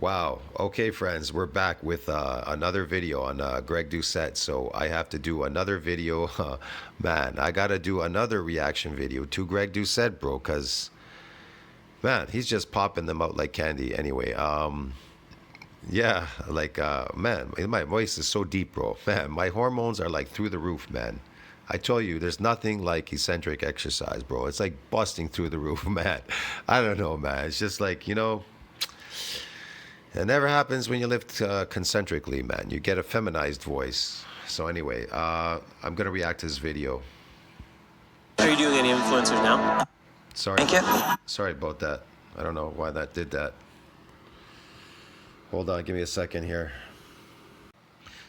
Wow. Okay, friends, we're back with another video on Greg Doucette. So I have to do another video. Man, I got to do another reaction video to Greg Doucette, bro, because, man, he's just popping them out like candy anyway. Yeah, like, man, my voice is so deep, bro. Man, my hormones are like through the roof, man. I told you, there's nothing like eccentric exercise, bro. It's like busting through the roof, man. I don't know, man. It's just like, it never happens when you live concentrically, man. You get a feminized voice. So anyway, I'm going to react to this video. Are you doing any influencers now? Sorry. Thank you. Sorry about that. I don't know why that did that. Hold on, give me a second here.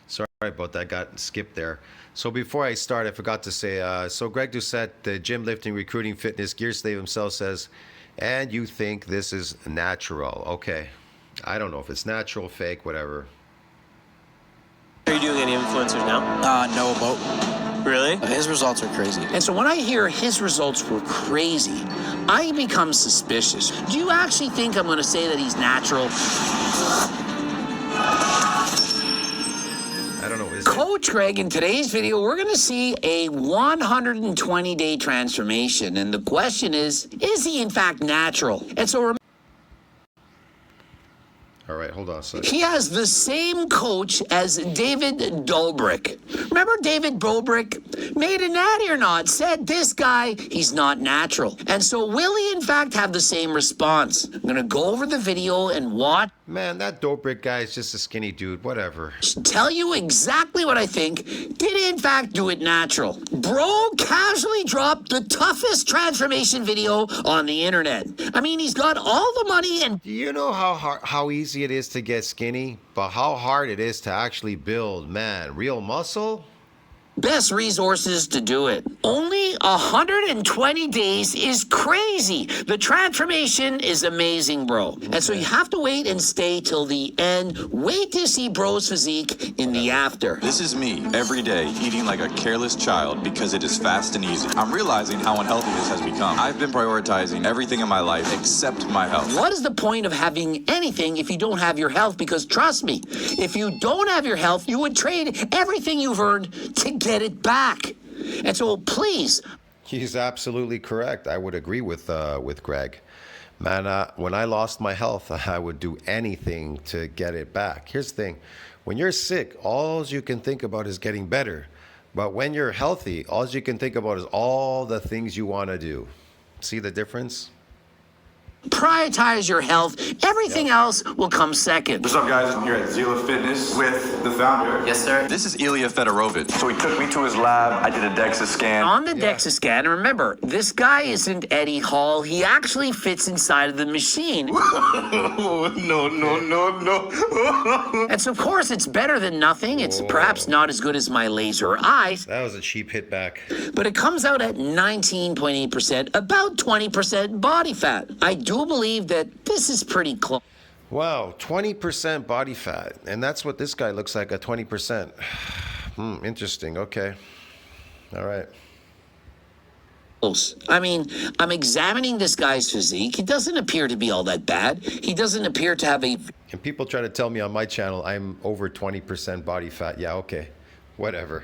Sorry about that, got skipped there. So before I start, I forgot to say, so Greg Doucette, the gym lifting, recruiting, fitness, gear slave himself says, and you think this is natural. Okay. I don't know if it's natural, fake, whatever. Are you doing any influencers now? No, about. Really? His results are crazy. And so when I hear his results were crazy, I become suspicious. Do you actually think I'm going to say that he's natural? I don't know. Coach Greg, in today's video, we're going to see a 120-day transformation. And the question is he in fact natural? And so all right, hold on a second. he has the same coach as David Dobrik. Remember David Dobrik? Made a natty or not, said this guy, he's not natural. And so will he in fact have the same response? I'm going to go over the video and watch. Man, that Dobrik guy is just a skinny dude, whatever. Tell you exactly what I think. Did he in fact do it natural? Bro casually dropped the toughest transformation video on the internet. I mean, he's got all the money and... Do you know how easy it is to get skinny, but how hard it is to actually build, man, real muscle? best resources to do it. Only 120 days is crazy. The transformation is amazing, bro. And so you have to wait and stay till the end. Wait to see bro's physique in the after. This is me every day eating like a careless child because it is fast and easy. I'm realizing how unhealthy this has become. I've been prioritizing everything in my life except my health. What is the point of having anything if you don't have your health? Because trust me, if you don't have your health, you would trade everything you've earned to get it back. And so please. He's absolutely correct. I would agree with Greg. Man, when I lost my health, I would do anything to get it back. Here's the thing. When you're sick, all you can think about is getting better. But when you're healthy, all you can think about is all the things you want to do. See the difference? Prioritize your health. Everything else will come second. What's up, guys? I'm here at Zila Fitness with the founder. Yes, sir. This is Ilya Fedorovich. So he took me to his lab. I did a DEXA scan. On the DEXA scan, remember, this guy isn't Eddie Hall. He actually fits inside of the machine. No. And so, of course, it's better than nothing. It's perhaps not as good as my laser eyes. That was a cheap hit back. But it comes out at 19.8%, about 20% body fat. I do believe that this is pretty close. Wow, 20% body fat. And that's what this guy looks like, at 20%. Interesting. Okay. All right. I mean, I'm examining this guy's physique. He doesn't appear to be all that bad. He doesn't appear to have a... And people try to tell me on my channel I'm over 20% body fat. Yeah, okay. Whatever.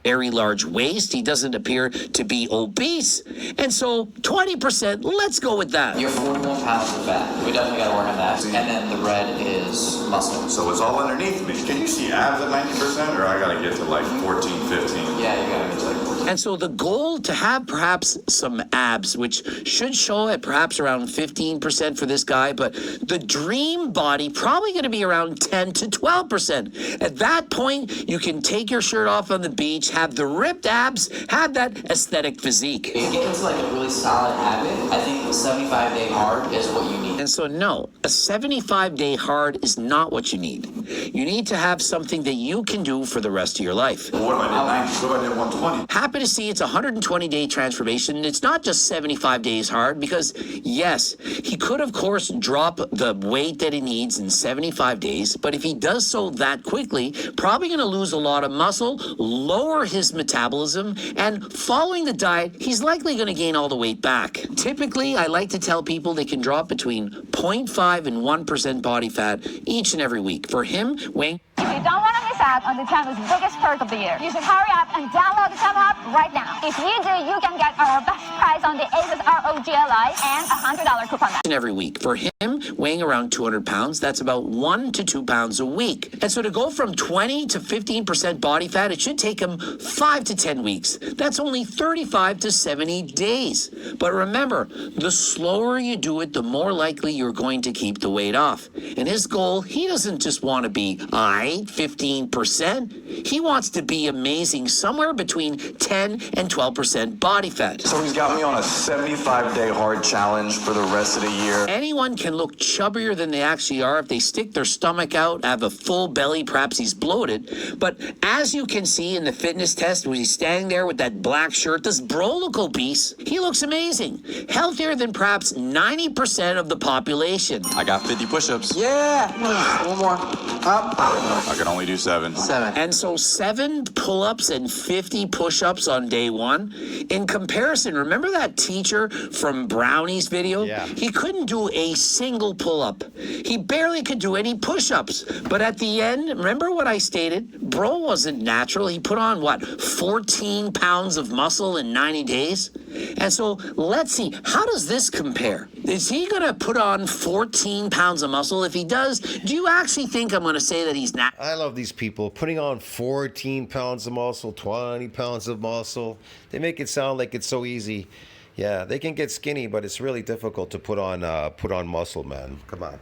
very large waist. He doesn't appear to be obese. And so 20%, let's go with that. You're 41 pounds of fat. We definitely got to work on that. And then the red is muscle. So it's all underneath me. Can you see abs at 90%? Or I got to get to like 14, 15? Yeah, you got to get to like 14. And so the goal to have perhaps some abs, which should show at perhaps around 15% for this guy, but the dream body probably going to be around 10 to 12%. At that point, you can take your shirt off on the beach, have the ripped abs, have that aesthetic physique. If you get into like a really solid habit, I think a 75-day hard is what you need. And so no, a 75-day hard is not what you need. You need to have something that you can do for the rest of your life. Well, what if I did 90? What if I did 120? Happy to see it's a 120-day transformation. And it's not just 75 days hard because, yes, he could, of course, drop the weight that he needs in 75 days. But if he does so that quickly, probably going to lose a lot of muscle, lower his metabolism, and following the diet, he's likely going to gain all the weight back. Typically, I like to tell people they can drop between around 0.5 and 1% body fat each and every week. For him, weighing If you don't want to miss out on the channel's biggest perk of the year, you should hurry up and download the channel app right now. If you do, you can get our best price on the Asus ROG Ally and a $100 coupon back. every week. For him, weighing around 200 pounds, that's about 1 to 2 pounds a week. And so to go from 20 to 15% body fat, it should take him 5 to 10 weeks. That's only 35 to 70 days. But remember, the slower you do it, the more likely you're going to keep the weight off. And his goal, he doesn't just want to be 15%. He wants to be amazing, somewhere between 10 and 12% body fat. So he's got me on a 75-day hard challenge for the rest of the year. Anyone can look chubbier than they actually are if they stick their stomach out, have a full belly, perhaps he's bloated. But as you can see in the fitness test, when he's standing there with that black shirt, this bro look obese. He looks amazing. Healthier than perhaps 90% of the population. I got 50 push-ups. Yeah. One more. Up. I can only do 7. 7. And so 7 pull-ups and 50 push-ups on day 1. In comparison, remember that teacher from Brownie's video? Yeah. He couldn't do a single pull-up. He barely could do any push-ups. But at the end, remember what I stated? Bro wasn't natural. He put on, 14 pounds of muscle in 90 days? And so let's see, how does this compare? Is he going to put on 14 pounds of muscle? If he does, do you actually think I'm going to say that he's not? I love these people putting on 14 pounds of muscle, 20 pounds of muscle. They make it sound like it's so easy. Yeah, they can get skinny, but it's really difficult to put on muscle, man. Come on.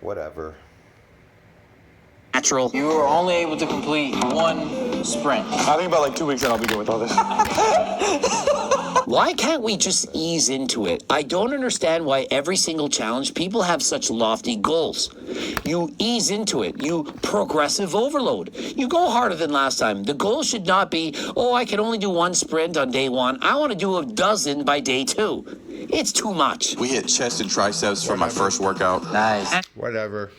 Whatever. Natural. You were only able to complete 1 sprint. I think about 2 weeks and I'll be good with all this. Why can't we just ease into it? I don't understand why every single challenge people have such lofty goals. You ease into it. You progressive overload. You go harder than last time. The goal should not be, I can only do 1 sprint on day 1. I want to do a dozen by day 2. It's too much. We hit chest and triceps for my first workout. Nice. Whatever.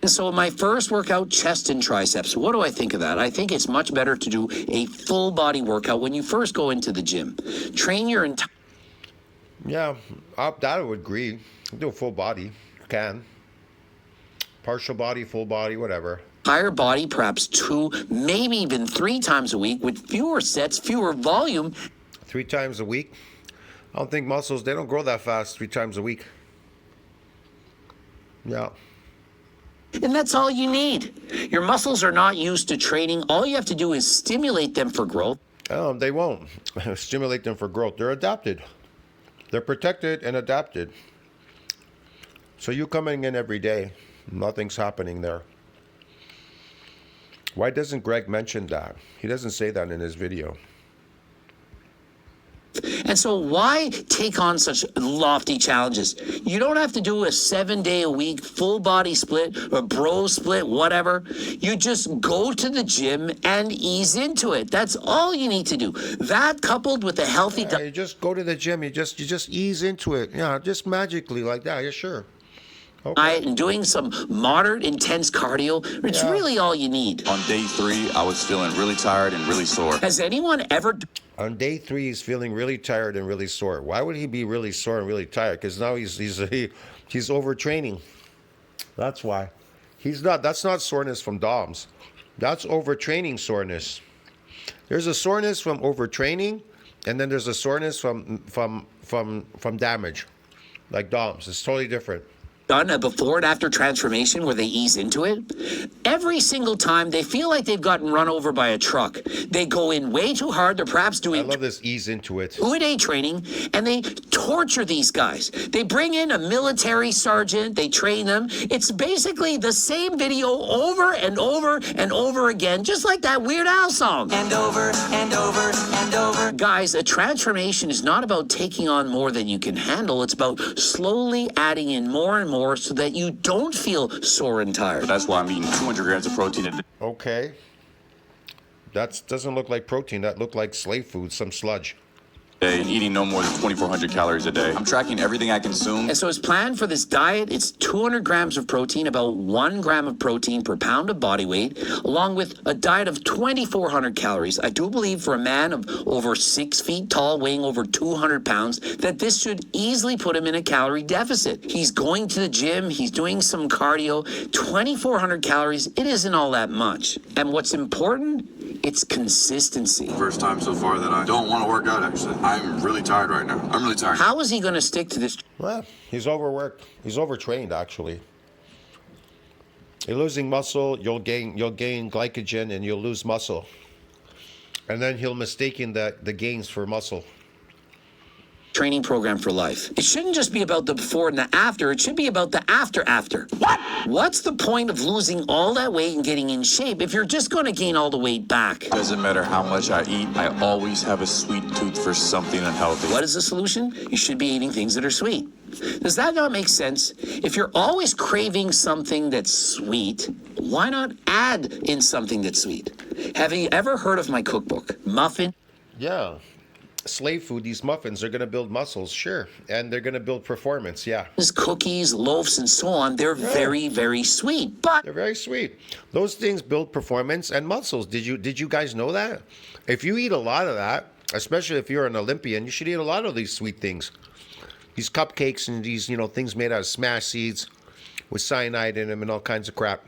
And so my first workout, chest and triceps. What do I think of that? I think it's much better to do a full body workout when you first go into the gym. Train your entire... Yeah, that I would agree. Do a full body. You can. Partial body, full body, whatever. entire body, perhaps 2, maybe even 3 times a week with fewer sets, fewer volume. 3 times a week? I don't think muscles, they don't grow that fast 3 times a week. Yeah. And that's all you need. Your muscles are not used to training. All you have to do is stimulate them for growth. They won't stimulate them for growth. They're adapted. They're protected and adapted. So you coming in every day, nothing's happening there. Why doesn't Greg mention that? He doesn't say that in his video. And so why take on such lofty challenges? You don't have to do a 7-day-a-week full body split or bro split, whatever. You just go to the gym and ease into it. That's all you need to do. That coupled with a healthy You just go to the gym. You just ease into it. Yeah, just magically like that. Yeah, sure. Okay. diet and doing some moderate, intense cardio, it's really all you need. On day 3, I was feeling really tired and really sore. Has anyone ever... On day 3, he's feeling really tired and really sore. Why would he be really sore and really tired? Because now he's overtraining. That's why. That's not soreness from DOMS. That's overtraining soreness. There's a soreness from overtraining, and then there's a soreness from damage, like DOMS. It's totally different. Done a before and after transformation where they ease into it, every single time they feel like they've gotten run over by a truck. They go in way too hard. They're perhaps doing... I love this ease into it. 2-a-day training, and they torture these guys. They bring in a military sergeant. They train them. It's basically the same video over and over and over again, just like that Weird Al song. And over and over and over. Guys, a transformation is not about taking on more than you can handle. It's about slowly adding in more and more so that you don't feel sore and tired. That's why I'm eating 200 grams of protein a day. Okay. That doesn't look like protein. That looked like slave food, some sludge. day, eating no more than 2,400 calories a day. I'm tracking everything I consume. And so his plan for this diet, it's 200 grams of protein, about 1 gram of protein per pound of body weight, along with a diet of 2,400 calories. I do believe for a man of over 6 feet tall, weighing over 200 pounds, that this should easily put him in a calorie deficit. He's going to the gym, he's doing some cardio, 2,400 calories, it isn't all that much. And what's important? It's consistency. First time so far that I don't want to work out, actually. I'm really tired right now. I'm really tired. How is he going to stick to this? Well, he's overworked. He's overtrained, actually. You're losing muscle, you'll gain glycogen, and you'll lose muscle. And then he'll mistaken the gains for muscle. Training program for life. It shouldn't just be about the before and the after. It should be about the after. What? What's the point of losing all that weight and getting in shape if you're just going to gain all the weight back? Doesn't matter how much I eat, I always have a sweet tooth for something unhealthy. What is the solution? You should be eating things that are sweet. Does that not make sense? If you're always craving something that's sweet, why not add in something that's sweet? Have you ever heard of my cookbook, Muffin? Yeah. Slave food, these muffins are going to build muscles, sure. And they're going to build performance, yeah. Cookies, loaves, and so on, they're very, very sweet. But they're very sweet. Those things build performance and muscles. Did you guys know that? If you eat a lot of that, especially if you're an Olympian, you should eat a lot of these sweet things. These cupcakes and these, things made out of smash seeds with cyanide in them and all kinds of crap.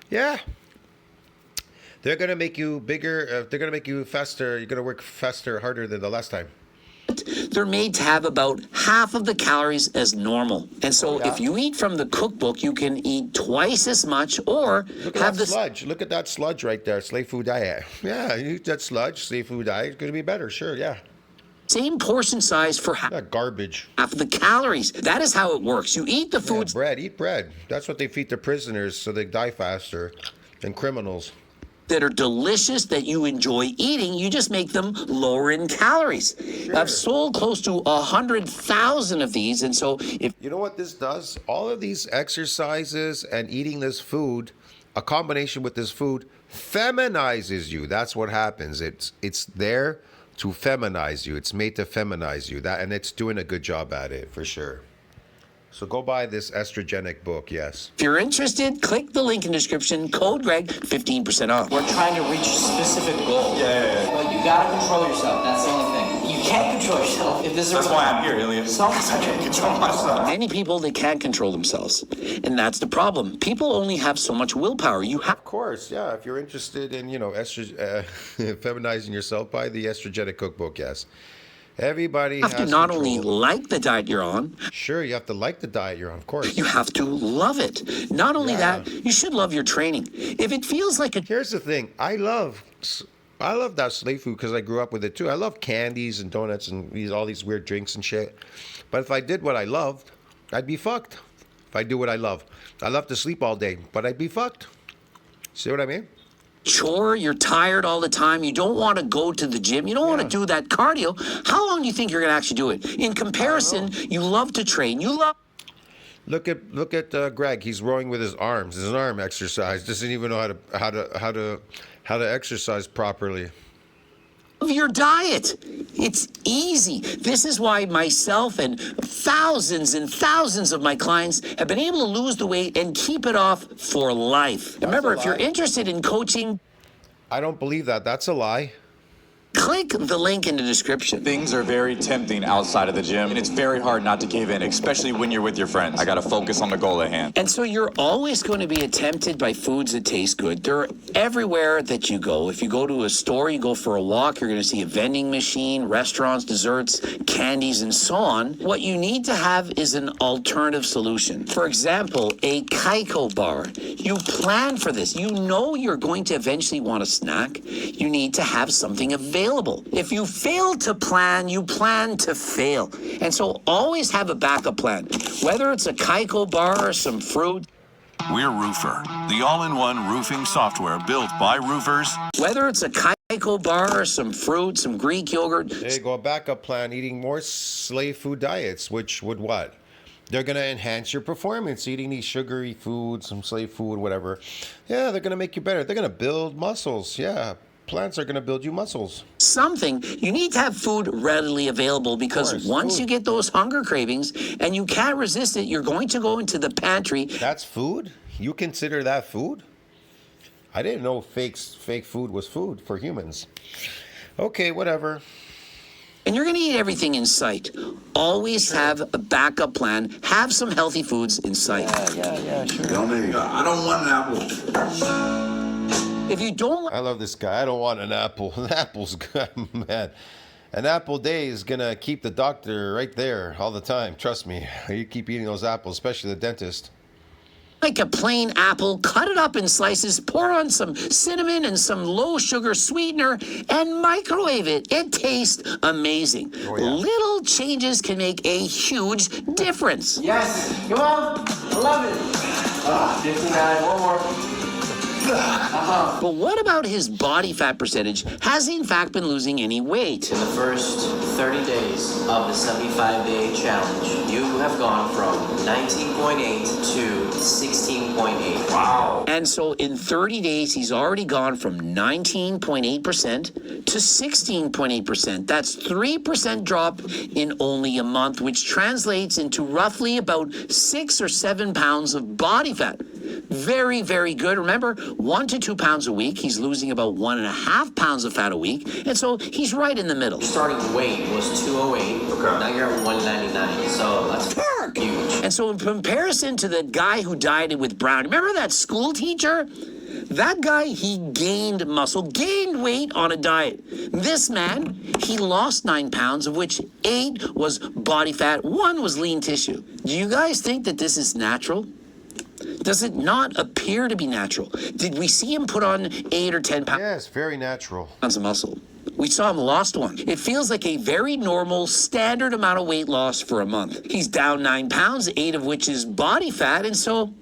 Yeah. They're going to make you bigger. They're going to make you faster. You're going to work faster, harder than the last time. they're made to have about half of the calories as normal. And so if you eat from the cookbook, you can eat twice as much or Look at have that the sludge. Look at that sludge right there. Slave food diet. Yeah, you eat that sludge, slave food diet. It's going to be better. Sure, yeah. same portion size for That garbage. half of the calories. That is how it works. You eat the Yeah, foods bread. Eat bread. That's what they feed the prisoners so they die faster than criminals. that are delicious, that you enjoy eating. You just make them lower in calories. I've sold close to 100,000 of these, and so if You know what this does? All of these exercises and eating this food, a combination with this food, feminizes you. That's what happens. It's there to feminize you. It's made to feminize you. And it's doing a good job at it for sure. So go buy this estrogenic book, yes. you're interested, click the link in the description, code Greg, 15% off. We're trying to reach a specific goal. But you gotta control yourself. That's the only thing. You can't control yourself. If this is That's why I'm here, Ilya. I can't control myself. Many people, they can't control themselves. And that's the problem. People only have so much willpower. You have Of course, yeah. If you're interested in, feminizing yourself, buy the estrogenic cookbook, yes. Everybody has to not control. only like the diet you're on, Sure, you have to like the diet you're on, of course. you have to love it. Not only that, you should love your training. If it feels like a Here's the thing. I love that slave food because I grew up with it too. I love candies and donuts and all these weird drinks and shit. But if I did what I loved, I'd be fucked. If I do what I love. I love to sleep all day, but I'd be fucked. See what I mean? chore, you're tired all the time, you don't want to go to the gym, you don't want to do that cardio, how long do you think you're going to actually do it? In comparison, you love to train, you love Look at Greg. He's rowing with his arms. His arm exercise. Doesn't even know how to exercise properly. your diet. It's easy. This is why myself and thousands of my clients have been able to lose the weight and keep it off for life. Remember, if you're interested in coaching, I don't believe that. That's a lie. click the link in the description. Things are very tempting outside of the gym, and it's very hard not to give in, especially when you're with your friends. I gotta focus on the goal at hand. And so you're always going to be tempted by foods that taste good. They're everywhere that you go. If you go to a store, you go for a walk, you're going to see a vending machine, restaurants, desserts, candies, and so on. What you need to have is an alternative solution. For example, a Kaiko bar. You plan for this. You know you're going to eventually want a snack. You need to have something available. If you fail to plan, you plan to fail. And so always have a backup plan. Whether it's a Kaiko bar or some fruit, We're Roofer, the all-in-one roofing software built by roofers. whether it's a Kaiko bar or some fruit, some Greek yogurt, There you go. A backup plan. Eating more slave food diets, which would what? They're going to enhance your performance. Eating these sugary foods, some slave food, whatever. Yeah, they're going to make you better. They're going to build muscles. Yeah. Plants are going to build you muscles. something, you need to have food readily available because course, once food. you get those hunger cravings and you can't resist it, you're going to go into the pantry. That's food? You consider that food? I didn't know fake food was food for humans. Okay, whatever. And you're going to eat everything in sight. Always have a backup plan. Have some healthy foods in sight. I don't want an apple. If you don't I love this guy. I don't want an apple. An apple's good, man. An apple day is going to keep the doctor right there all the time. Trust me. You keep eating those apples, especially the dentist. like a plain apple, cut it up in slices, pour on some cinnamon and some low sugar sweetener, and microwave it. It tastes amazing. Oh, yeah. Little changes can make a huge difference. Yes, come on. I love it. 59, one more. But what about his body fat percentage? Has he in fact been losing any weight? In the first 30 days of the 75-day challenge, you have gone from 19.8 to 16.8. Wow. And so in 30 days, he's already gone from 19.8% to 16.8%. That's 3% drop in only a month, which translates into roughly about 6 or 7 pounds of body fat. Very, very good. Remember, 1 to 2 pounds a week. He's losing about 1.5 pounds of fat a week. And so he's right in the middle. Starting weight was 208. Okay. Now you're at 199. So that's huge. And so in comparison to the guy who dieted with Brown, remember that school teacher? That guy, he gained muscle, gained weight on a diet. This man, he lost 9 pounds, of which 8 was body fat, 1 was lean tissue. Do you guys think that this is natural? Does it not appear to be natural? Did we see him put on 8 or 10 pounds? Yes, very natural. Of muscle. We saw him lost 1. It feels like a very normal, standard amount of weight loss for a month. He's down 9 pounds, 8 of which is body fat, and so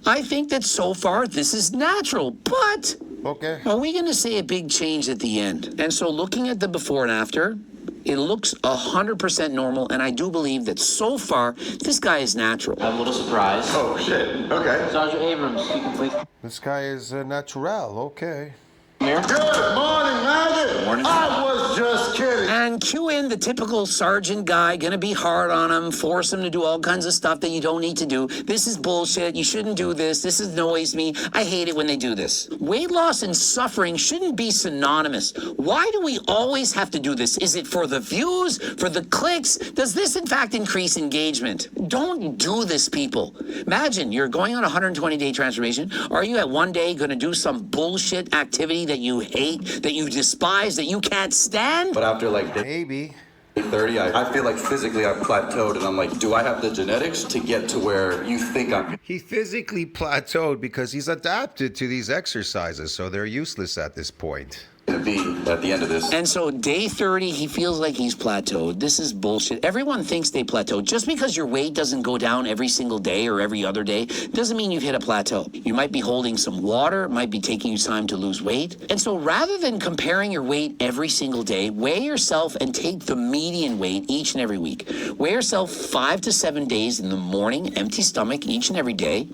I think that so far this is natural. But Okay. are we going to see a big change at the end? And so looking at the before and after, it looks 100% normal, and I do believe that so far this guy is natural. I'm a little surprised. Oh, shit. Okay. Sergeant Abrams, you can please This guy is natural. Okay. come here. Good morning, Maggie. Morning. I was just kidding. And cue in the typical sergeant guy, gonna be hard on him, force him to do all kinds of stuff that you don't need to do. This is bullshit. You shouldn't do this. This annoys me. I hate it when they do this. Weight loss and suffering shouldn't be synonymous. Why do we always have to do this? Is it for the views, for the clicks? Does this in fact increase engagement? Don't do this, people. Imagine you're going on a 120-day transformation. Are you at one day gonna do some bullshit activity that you hate, that you despise, that you can't stand? But after like day Maybe. 30, I feel like physically I've plateaued, and I'm like, do I have the genetics to get to where you think I'm He physically plateaued because he's adapted to these exercises, so they're useless at this point. going to be at the end of this? And so day 30, he feels like he's plateaued. This is bullshit. Everyone thinks they plateaued. Just because your weight doesn't go down every single day or every other day doesn't mean you've hit a plateau. You might be holding some water, it might be taking you time to lose weight. And so rather than comparing your weight every single day, weigh yourself and take the median weight each and every week. Weigh yourself 5 to 7 days in the morning, empty stomach each and every day,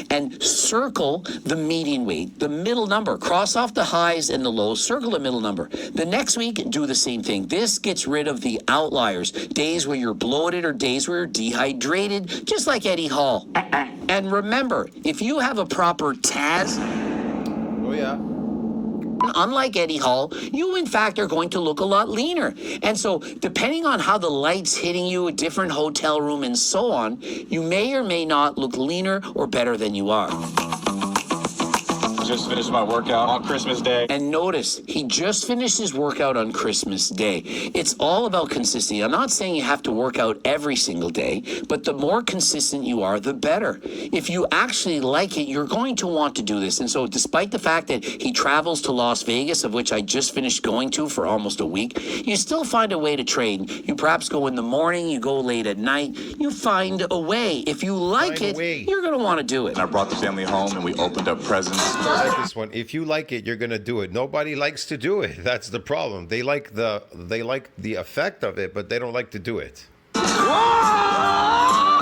and circle the median weight, the middle number. Cross off the highs and the lows, circle the middle number. The next week, do the same thing. This gets rid of the outliers, days where you're bloated or days where you're dehydrated, just like Eddie Hall. And remember, if you have a proper TAS, Oh, yeah. unlike Eddie Hall, you in fact are going to look a lot leaner. And so depending on how the light's hitting you, a different hotel room and so on, you may or may not look leaner or better than you are. Just finished my workout on Christmas Day. And notice, he just finished his workout on Christmas Day. It's all about consistency. I'm not saying you have to work out every single day, but the more consistent you are, the better. If you actually like it, you're going to want to do this. And so despite the fact that he travels to Las Vegas, of which I just finished going to for almost a week, you still find a way to train. You perhaps go in the morning, you go late at night, you find a way. If you like Find a way. it, you're going to want to do it. I brought the family home and we opened up presents. I like this one. If you like it, you're gonna do it. Nobody likes to do it. That's the problem. They like the effect of it, but they don't like to do it.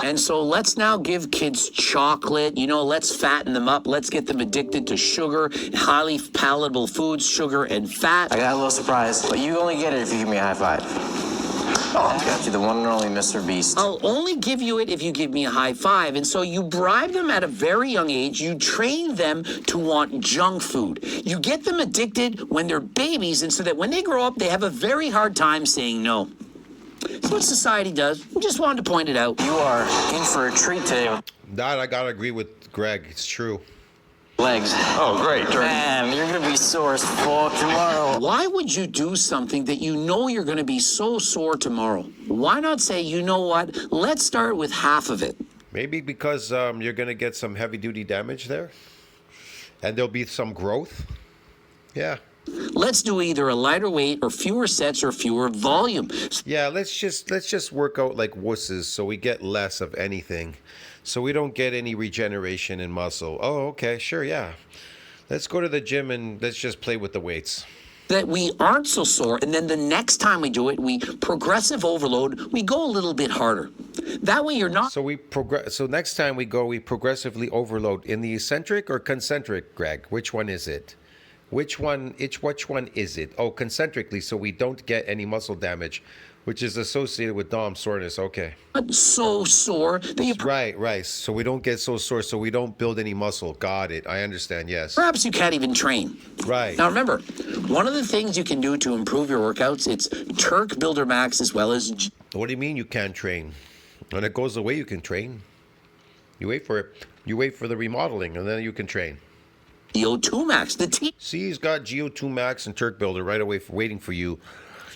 And so let's now give kids chocolate. You know, let's fatten them up. Let's get them addicted to sugar, highly palatable foods, sugar and fat. I got a little surprise, but you only get it if you give me a high five. Oh, I got you, the one and only Mr. Beast. I'll only give you it if you give me a high five. And so you bribe them at a very young age. You train them to want junk food. You get them addicted when they're babies, and so that when they grow up, they have a very hard time saying no. That's what society does. We just wanted to point it out. You are in for a treat today. That I gotta agree with Greg. It's true. Legs. Oh, great. Man, you're gonna be sore as fuck tomorrow. Why would you do something that you know you're going to be so sore tomorrow? Why not say, you know what, let's start with half of it. Maybe because you're gonna get some heavy-duty damage there, and there'll be some growth. Yeah. Let's do either a lighter weight or fewer sets or fewer volume. Yeah, let's just work out like wusses so we get less of anything. So we don't get any regeneration in muscle. Oh, okay, sure, yeah. Let's go to the gym and let's just play with the weights. That we aren't so sore, and then the next time we do it, we progressive overload, we go a little bit harder. That way you're not... So next time we go, we progressively overload in the eccentric or concentric, Greg? Which one is it? Which one is it? Oh, concentrically, so we don't get any muscle damage, which is associated with DOM soreness. Okay. So sore that you... Right. So we don't get so sore, so we don't build any muscle. Got it. I understand, yes. Perhaps you can't even train. Right. Now remember, one of the things you can do to improve your workouts, it's Turk Builder Max as well as... What do you mean you can't train? When it goes away, you can train. You wait for it. You wait for the remodeling, and then you can train. GO2 Max, the team. See, he's got GO2 Max and Turk Builder right away waiting for you.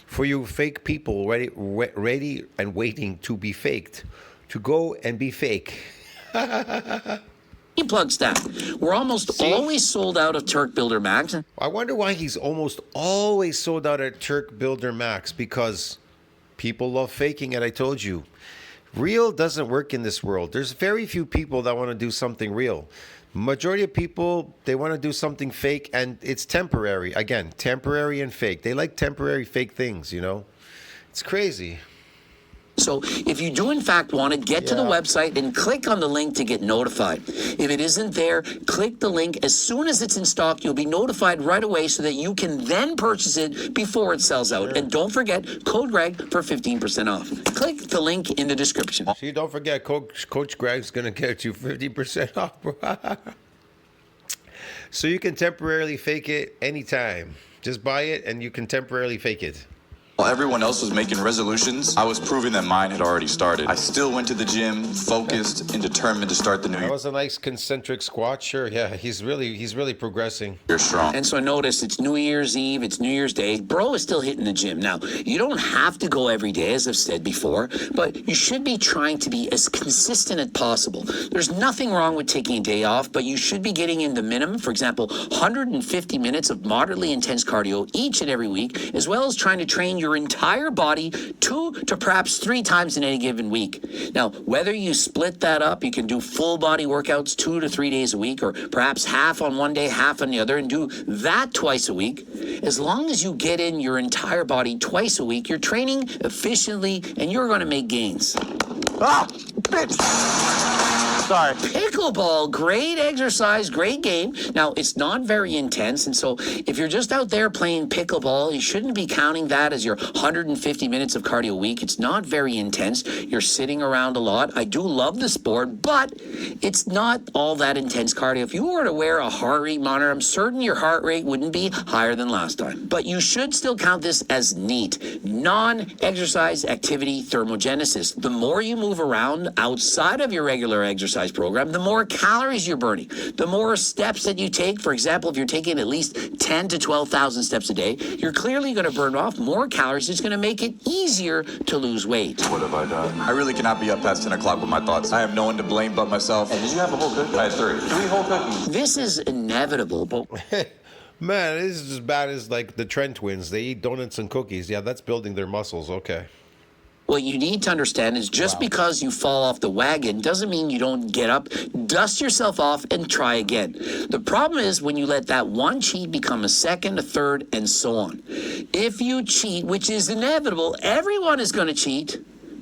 For you fake people ready and waiting to be faked. To go and be fake. Plug stack. We're almost always sold out of Turk Builder Max. I wonder why he's almost always sold out at Turk Builder Max, because people love faking it, I told you. Real doesn't work in this world. There's very few people that want to do something real. Majority of people, they want to do something fake, and it's temporary. Again, temporary and fake. They like temporary fake things, you know? It's crazy. So if you do in fact want to get to the website and click on the link to get notified. If it isn't there, click the link. As soon as it's in stock, you'll be notified right away so that you can then purchase it before it sells out. Sure. And don't forget, code Greg for 15% off. Click the link in the description. See, don't forget, Coach Greg's going to get you 50% off, bro. So you can temporarily fake it anytime. Just buy it and you can temporarily fake it. While everyone else was making resolutions, I was proving that mine had already started. I still went to the gym, focused and determined to start the new year. That was a nice concentric squat. Sure, yeah, he's really progressing. You're strong. And so notice it's New Year's Eve, it's New Year's Day. Bro is still hitting the gym. Now, you don't have to go every day, as I've said before, but you should be trying to be as consistent as possible. There's nothing wrong with taking a day off, but you should be getting in the minimum, for example, 150 minutes of moderately intense cardio each and every week, as well as trying to train your entire body 2 to perhaps 3 times in any given week. Now, whether you split that up, you can do full body workouts 2 to 3 days a week, or perhaps half on one day, half on the other, and do that twice a week. As long as you get in your entire body twice a week, you're training efficiently and you're going to make gains. Ah, bitch. Sorry. Pickleball, great exercise, great game. Now, it's not very intense, and so if you're just out there playing pickleball, you shouldn't be counting that as your 150 minutes of cardio a week. It's not very intense. You're sitting around a lot. I do love the sport, but it's not all that intense cardio. If you were to wear a heart rate monitor, I'm certain your heart rate wouldn't be higher than last time. But you should still count this as NEAT, non-exercise activity thermogenesis. The more you move around outside of your regular exercise program, the more calories you're burning, the more steps that you take. For example, if you're taking at least 10 to 12,000 steps a day, you're clearly going to burn off more calories. It's going to make it easier to lose weight. What have I done? I really cannot be up past 10 o'clock with my thoughts. I have no one to blame but myself. Hey, did you have a whole cookie? I had 3 whole cookies. This is inevitable, but Man, this is as bad as like the Trent twins. They eat donuts and cookies. Yeah, that's building their muscles. Okay. what you need to understand is just because you fall off the wagon doesn't mean you don't get up, dust yourself off, and try again. The problem is when you let that one cheat become a second, a third, and so on. If you cheat, which is inevitable, everyone is going to cheat,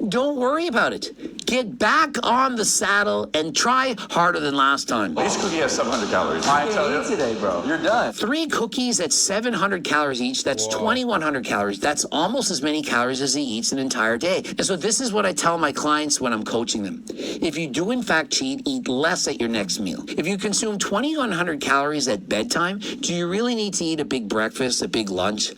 don't worry about it. get back on the saddle and try harder than last time. Each cookie has 700 calories. I tell you today, bro. You're done. 3 cookies at 700 calories each. That's 2,100 calories. That's almost as many calories as he eats an entire day. And so this is what I tell my clients when I'm coaching them. If you do in fact cheat, eat less at your next meal. If you consume 2,100 calories at bedtime, do you really need to eat a big breakfast, a big lunch?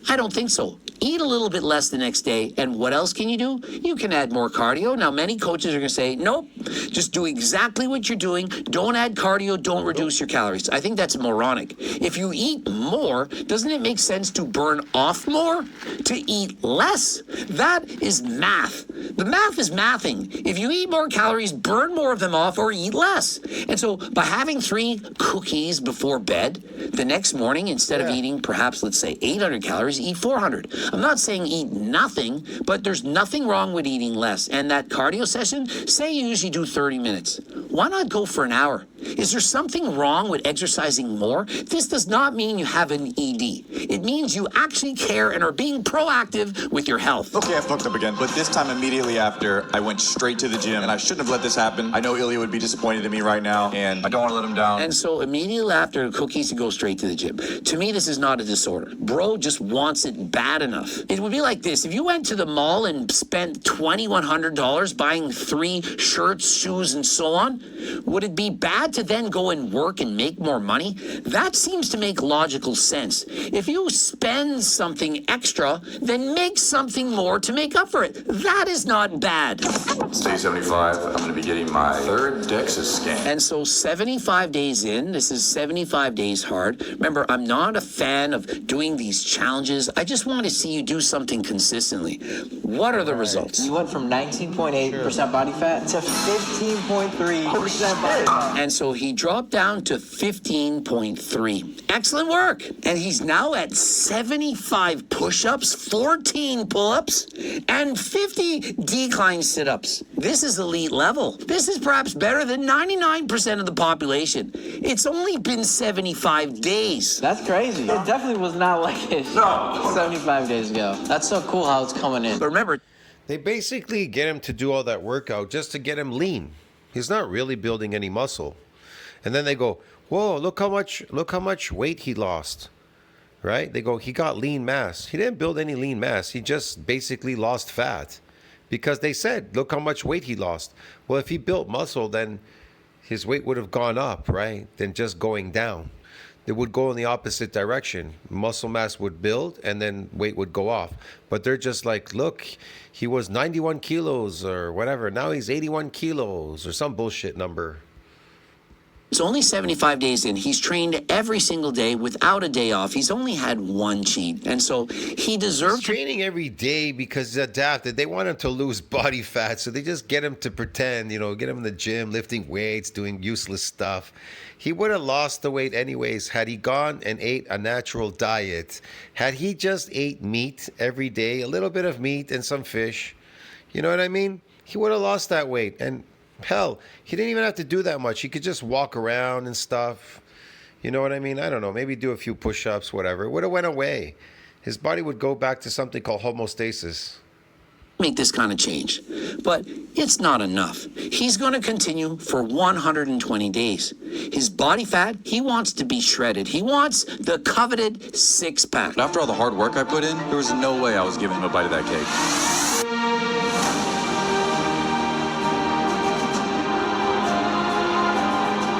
I don't think so. Eat a little bit less the next day, and what else can you do? You can add more cardio. Now, many coaches are going to say, nope, just do exactly what you're doing. Don't add cardio, don't reduce your calories. I think that's moronic. If you eat more, doesn't it make sense to burn off more? To eat less? That is math. The math is mathing. If you eat more calories, burn more of them off or eat less. And so by having 3 cookies before bed, the next morning, instead of eating perhaps, let's say, 800 calories, eat 400. I'm not saying eat nothing, but there's nothing wrong with eating less. And that cardio session, say you usually do 30 minutes. Why not go for an hour? Is there something wrong with exercising more? This does not mean you have an ED. It means you actually care and are being proactive with your health. Okay, I fucked up again, but this time immediately after, I went straight to the gym, and I shouldn't have let this happen. I know Ilya would be disappointed in me right now, and I don't want to let him down. And so immediately after cookies, you go straight to the gym. To me, this is not a disorder. Bro just wants it bad enough. It would be like this. If you went to the mall and spent $2,100 buying 3 shirts, shoes, and so on, would it be bad to then go and work and make more money? That seems to make logical sense. If you spend something extra, then make something more to make up for it. That is not bad. It's day 75. I'm going to be getting my 3rd DEXA scan. And so 75 days in, this is 75 days hard. Remember, I'm not a fan of doing these challenges. I just want to see you do something consistently. What are the results? You went from 19.8% body fat to 15.3% body fat. And so he dropped down to 15.3. Excellent work. And he's now at 75 push-ups, 14 pull-ups, and 50 decline sit-ups. This is elite level. This is perhaps better than 99% of the population. It's only been 75 days. That's crazy. It definitely was not like it 75 days ago. That's so cool how it's coming in. But remember, They basically get him to do all that workout just to get him lean. He's not really building any muscle. And then they go, whoa, look how much weight he lost. Right? They go, he got lean mass. He didn't build any lean mass. He just basically lost fat. Because they said, look how much weight he lost. Well, if he built muscle, then his weight would have gone up, right? Than just going down. It would go in the opposite direction. Muscle mass would build and then weight would go off. But they're just like, look, he was 91 kilos or whatever. Now he's 81 kilos or some bullshit number. it's only 75 days in. He's trained every single day without a day off. He's only had 1 cheat. And so he deserves He's training every day because he's adapted. They want him to lose body fat. So they just get him to pretend, get him in the gym, lifting weights, doing useless stuff. He would have lost the weight anyways had he gone and ate a natural diet. Had he just ate meat every day, a little bit of meat and some fish, you know what I mean? He would have lost that weight. And hell, he didn't even have to do that much. He could just walk around and stuff. You know what I mean? I don't know. Maybe do a few push-ups, whatever. It would have went away. His body would go back to something called homeostasis. make this kind of change. But it's not enough. He's going to continue for 120 days. His body fat, he wants to be shredded. He wants the coveted six-pack. After all the hard work I put in, there was no way I was giving him a bite of that cake.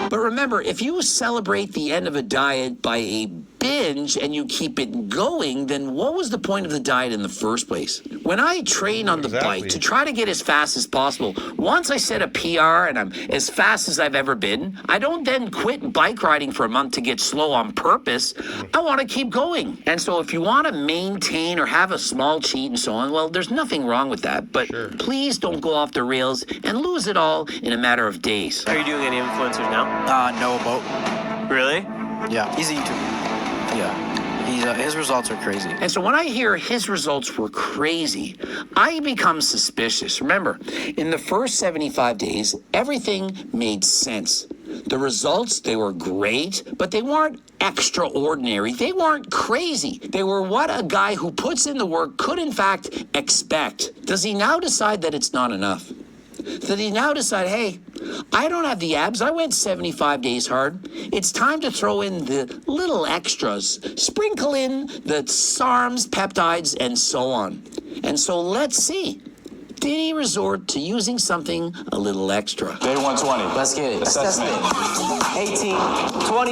But remember, if you celebrate the end of a diet by a binge and you keep it going, then what was the point of the diet in the first place? When I train on the bike to try to get as fast as possible, once I set a PR and I'm as fast as I've ever been, I don't then quit bike riding for a month to get slow on purpose. I want to keep going. And so if you want to maintain or have a small cheat and so on, well, there's nothing wrong with that. But please don't go off the rails and lose it all in a matter of days. Are you doing any influencers now? No, but Really? yeah, he's a YouTuber. Yeah, his results are crazy. And so when I hear his results were crazy, I become suspicious. Remember, in the first 75 days, everything made sense. The results, they were great, but they weren't extraordinary. They weren't crazy. They were what a guy who puts in the work could in fact expect. Does he now decide that it's not enough? that he now decided, hey, I don't have the abs. I went 75 days hard. It's time to throw in the little extras. Sprinkle in the SARMs, peptides, and so on. And so let's see. Did he resort to using something a little extra? Day 120. Let's get it. Assessment. 18, 20.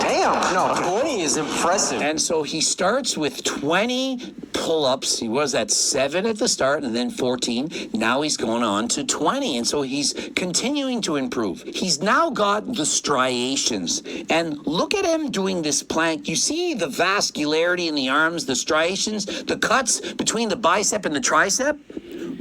Damn, no, 20 is impressive. And so he starts with 20 pull-ups. He was at 7 at the start and then 14. Now he's going on to 20. And so he's continuing to improve. He's now got the striations. And look at him doing this plank. You see the vascularity in the arms, the striations, the cuts between the bicep and the tricep?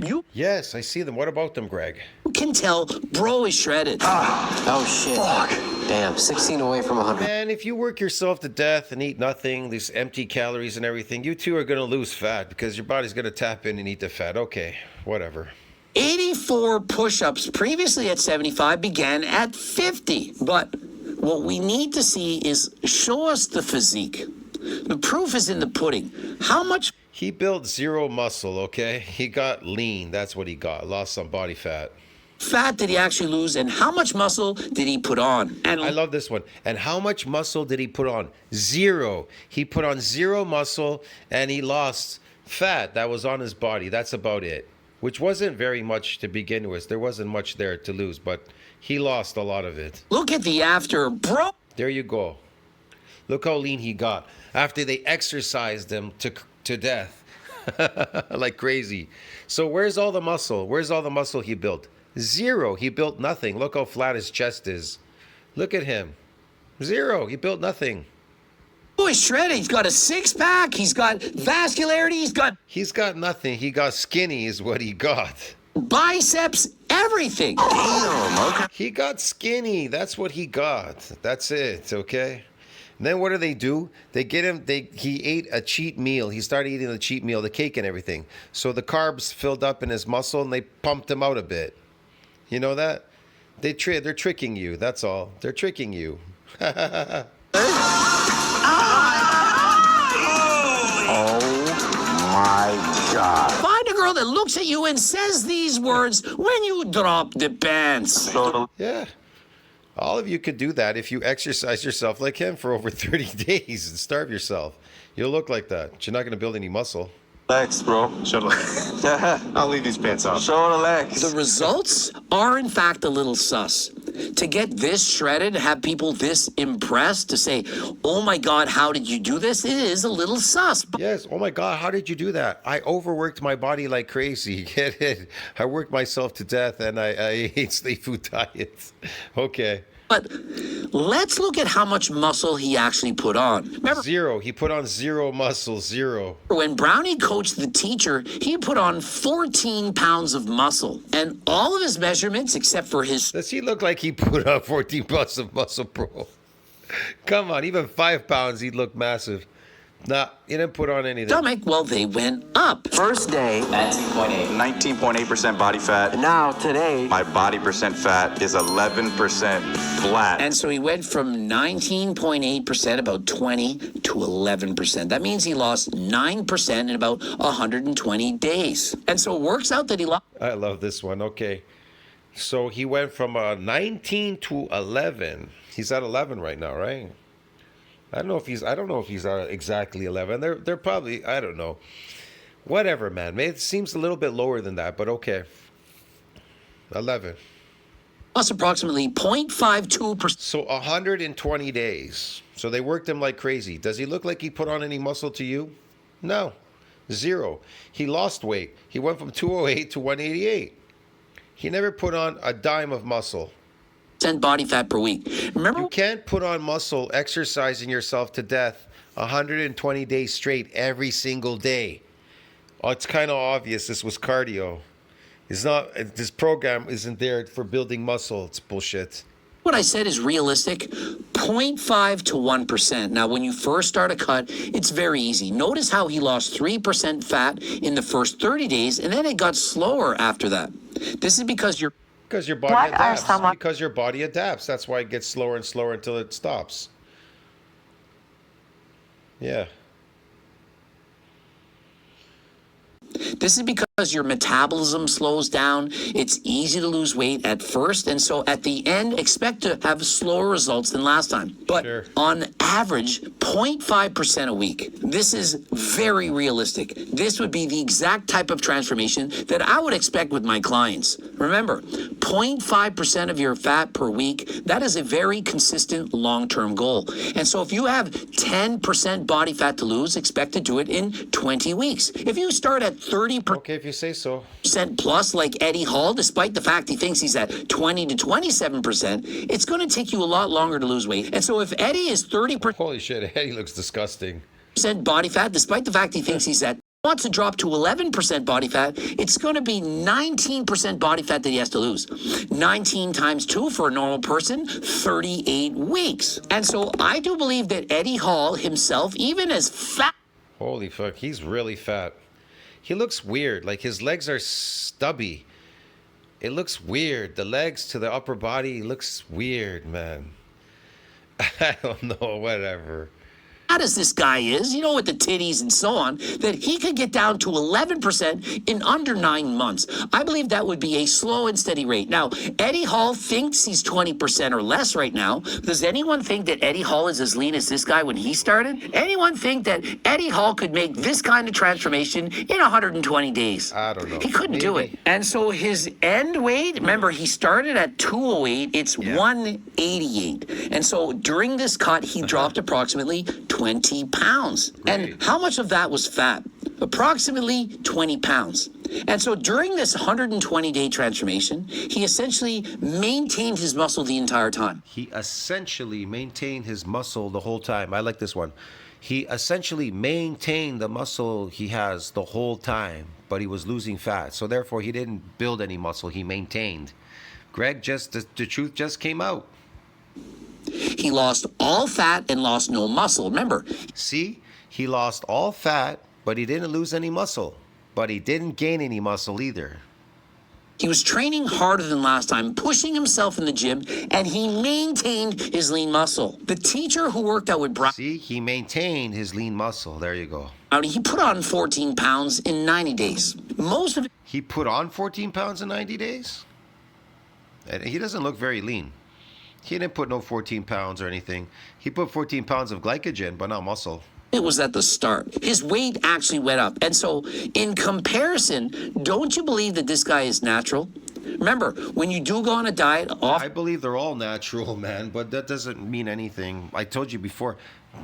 You Yes, I see them. What about them, Greg? can tell bro is shredded. Oh, shit. Fuck. Damn, 16 away from 100. Man, if you work yourself to death and eat nothing, these empty calories and everything, you too are going to lose fat because your body's going to tap in and eat the fat. Okay, whatever. 84 push-ups previously at 75 began at 50. But what we need to see is show us the physique. The proof is in the pudding. How much He built zero muscle, okay? He got lean. That's what he got. Lost some body fat. fat did he actually lose, and how much muscle did he put on? And I love this one. And how much muscle did he put on? Zero. He put on zero muscle and he lost fat that was on his body. That's about it. Which wasn't very much to begin with. There wasn't much there to lose, but he lost a lot of it. look at the after, bro. There you go. Look how lean he got after they exercised him to death like crazy. So where's all the muscle? Where's all the muscle he built? Zero. He built nothing. Look how flat his chest is. Look at him. Zero. He built nothing. Oh, he's shredded. He's got a six-pack. He's got vascularity. He's got nothing. He got skinny is what he got. Biceps, everything. Damn, okay. He got skinny. That's what he got. That's it, okay? And then what do? They get him, he ate a cheat meal. He started eating the cheat meal, the cake and everything. So the carbs filled up in his muscle and they pumped him out a bit. You know that? They're tricking you. That's all. They're tricking you. My God. Find a girl that looks at you and says these words when you drop the pants. Yeah. All of you could do that if you exercise yourself like him for over 30 days and starve yourself. You'll look like that. But you're not going to build any muscle. Legs, bro. Show the legs. I'll leave these pants off. Show the legs. The results are, in fact, a little sus. To get this shredded, have people this impressed, to say, oh my God, how did you do this? It is a little sus. Yes. Oh my God. How did you do that? I overworked my body like crazy. Get it? I worked myself to death and I ate slave food diets. Okay. But let's look at how much muscle he actually put on. Remember, Zero. He put on zero muscle. Zero. when Brownie coached the teacher, he put on 14 pounds of muscle. And all of his measurements, except for his Does he look like he put on 14 pounds of muscle, bro? Come on. Even 5 pounds, he'd look massive. Nah, he didn't put on anything. stomach, well, they went up. First day, 19.8. 19.8% body fat. And now, today, My body percent fat is 11% flat. And so he went from 19.8%, about 20, to 11%. That means he lost 9% in about 120 days. And so it works out that he lost. I love this one. Okay. So he went from 19 to 11. He's at 11 right now, right? I don't know if he's exactly 11. They're probably, I don't know. Whatever, man. Maybe it seems a little bit lower than that, but okay. 11. Lost approximately 0.52%. So 120 days. So they worked him like crazy. Does he look like he put on any muscle to you? No. Zero. He lost weight. He went from 208 to 188. He never put on a dime of muscle. Body fat per week. Remember, You can't put on muscle exercising yourself to death 120 days straight every single day. Oh, it's kind of obvious this was cardio. It's not. This program isn't there for building muscle. It's bullshit. what I said is realistic, 0.5 to 1%. Now, when you first start a cut, it's very easy. Notice how he lost 3% fat in the first 30 days, and then it got slower after that. This is because you're Because your body adapts. Because your body adapts. That's why it gets slower and slower until it stops. Yeah. This is because Because your metabolism slows down, it's easy to lose weight at first, and so at the end, expect to have slower results than last time. But on average, 0.5% a week. This is very realistic. This would be the exact type of transformation that I would expect with my clients. Remember, 0.5% of your fat per week, that is a very consistent long-term goal. And so if you have 10% body fat to lose, expect to do it in 20 weeks. If you start at 30%, Okay, if you say so. plus like Eddie Hall, despite the fact he thinks he's at 20 to 27%, it's going to take you a lot longer to lose weight. And so if Eddie is 30% Holy shit, Eddie looks disgusting. body fat, despite the fact he thinks he's at wants to drop to 11% body fat, it's going to be 19% body fat that he has to lose. 19 times 2 for a normal person, 38 weeks. And so I do believe that Eddie Hall himself, even as fat. Holy fuck, he's really fat. He looks weird, like his legs are stubby. It looks weird. The legs to the upper body looks weird, man. I don't know, whatever. Fat as this guy is, you know, with the titties and so on, that he could get down to 11% in under 9 months. I believe that would be a slow and steady rate. Now, Eddie Hall thinks he's 20% or less right now. Does anyone think that Eddie Hall is as lean as this guy when he started? Anyone think that Eddie Hall could make this kind of transformation in 120 days? I don't know. He couldn't do it. And so his end weight, remember, he started at 208. It's 188. And so during this cut, he dropped approximately 20 pounds. Great. And how much of that was fat? Approximately 20 pounds. And so during this 120-day transformation, he essentially maintained his muscle the entire time. He essentially maintained his muscle the whole time. I like this one. He essentially maintained the muscle he has the whole time, but he was losing fat. So therefore, he didn't build any muscle. He maintained. Greg, the truth just came out. He lost all fat and lost no muscle. Remember, See, he lost all fat, but he didn't lose any muscle. But he didn't gain any muscle either. he was training harder than last time, pushing himself in the gym, and he maintained his lean muscle. The teacher who worked out with Brownie, See, he maintained his lean muscle. There you go. he put on 14 pounds in 90 days. Most of He put on 14 pounds in 90 days? And he doesn't look very lean. He didn't put no 14 pounds or anything. He put 14 pounds of glycogen, but not muscle. it was at the start. His weight actually went up. And so in comparison, don't you believe that this guy is natural? Remember, when you do go on a diet, I believe they're all natural, man, but that doesn't mean anything. I told you before,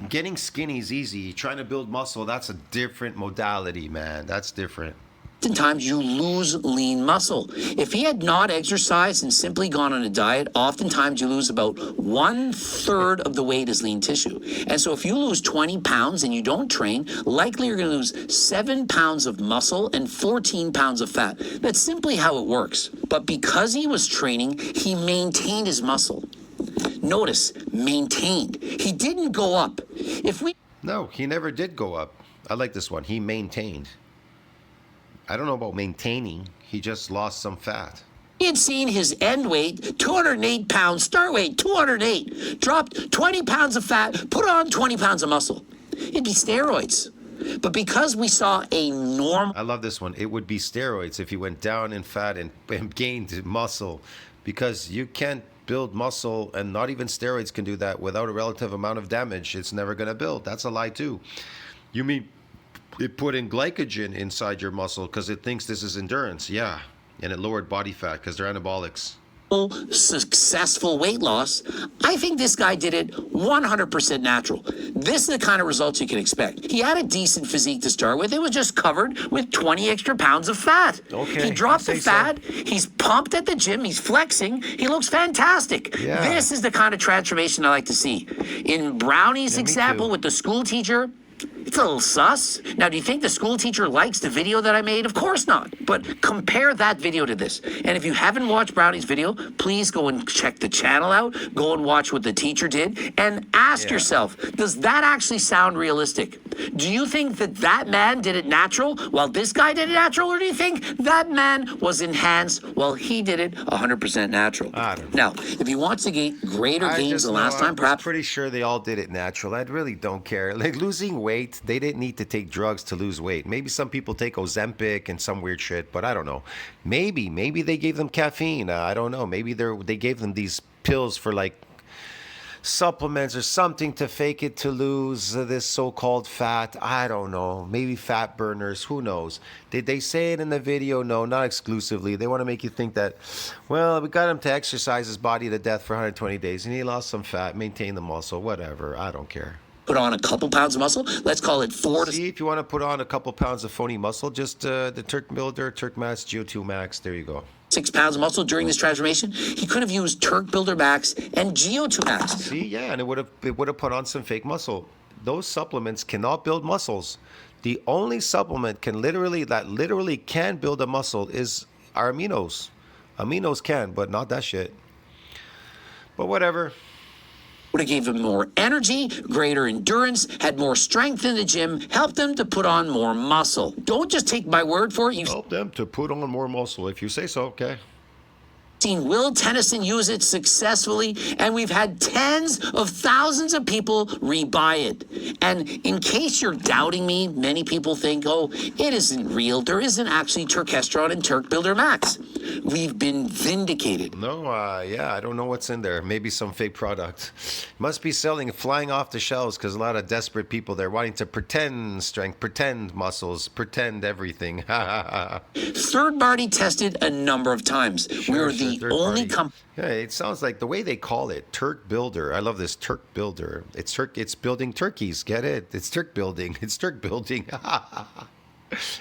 getting skinny is easy. Trying to build muscle, that's a different modality, man. That's different. oftentimes you lose lean muscle. If he had not exercised and simply gone on a diet, oftentimes you lose about 1/3 of the weight as lean tissue. And so if you lose 20 pounds and you don't train, likely you're going to lose 7 pounds of muscle and 14 pounds of fat. That's simply how it works. But because he was training, he maintained his muscle. Notice, maintained. He didn't go up. No, he never did go up. I like this one. He maintained. I don't know about maintaining. He just lost some fat. He had seen his end weight, 208 pounds, start weight, 208, dropped 20 pounds of fat, put on 20 pounds of muscle. It'd be steroids. But because we saw a normal... I love this one. It would be steroids if he went down in fat and gained muscle, because you can't build muscle, and not even steroids can do that without a relative amount of damage. It's never going to build. That's a lie too. You mean it put in glycogen inside your muscle because it thinks this is endurance? Yeah. And it lowered body fat because they're anabolics. Successful weight loss. I think this guy did it 100% natural. This is the kind of results you can expect. He had a decent physique to start with. It was just covered with 20 extra pounds of fat. Okay, He dropped the I say fat. He's pumped at the gym. He's flexing. He looks fantastic. Yeah. This is the kind of transformation I like to see. In Brownie's Yeah, me example too. with the school teacher, it's a little sus. Now, do you think the school teacher likes the video that I made? Of course not. But compare that video to this. And if you haven't watched Brownie's video, please go and check the channel out. Go and watch what the teacher did. And ask yourself, does that actually sound realistic? Do you think that that man did it natural while this guy did it natural? Or do you think that man was enhanced while he did it 100% natural? I don't know. Now, if he wants to get greater gains than last time, I'm perhaps... pretty sure they all did it natural. I really don't care. Like losing weight They didn't need to take drugs to lose weight. Maybe some people take Ozempic and some weird shit, but I don't know. Maybe they gave them caffeine. I don't know. Maybe they gave them these pills for like supplements or something to fake it to lose this so-called fat. I don't know. Maybe fat burners. Who knows? Did they say it in the video? No, not exclusively. They want to make you think that, well, we got him to exercise his body to death for 120 days and he lost some fat, maintained the muscle, whatever. I don't care. Put on a couple pounds of muscle. Let's call it 4 to... See, if you want to put on a couple pounds of phony muscle, just the Turk Builder, Turk Max, GO2 Max. There you go. 6 pounds of muscle during this transformation. He could have used Turk Builder Max and GO2 Max. See, yeah, and it would have put on some fake muscle. Those supplements cannot build muscles. The only supplement that literally can build a muscle is our aminos. Aminos can, but not that shit. But whatever. Would have gave him more energy, greater endurance, had more strength in the gym, helped him to put on more muscle. Don't just take my word for it. Help them to put on more muscle, if you say so, okay. Seen Will Tennyson use it successfully, and we've had tens of thousands of people rebuy it. And in case you're doubting me, many people think, oh, it isn't real. There isn't actually Turkesterone and Turk Builder Max. We've been vindicated. No, yeah, I don't know what's in there. Maybe some fake product. Must be flying off the shelves because a lot of desperate people there wanting to pretend strength, pretend muscles, pretend everything. Third party tested a number of times. We're the only company. Yeah, it sounds like the way they call it, Turk Builder. I love this Turk Builder. It's building turkeys. Get it? It's Turk building. It's Turk building.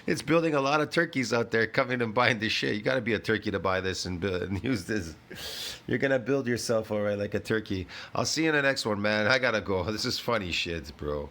It's building a lot of turkeys out there coming and buying this shit. You got to be a turkey to buy this and use this. You're going to build yourself all right like a turkey. I'll see you in the next one, man. I got to go. This is funny shit, bro.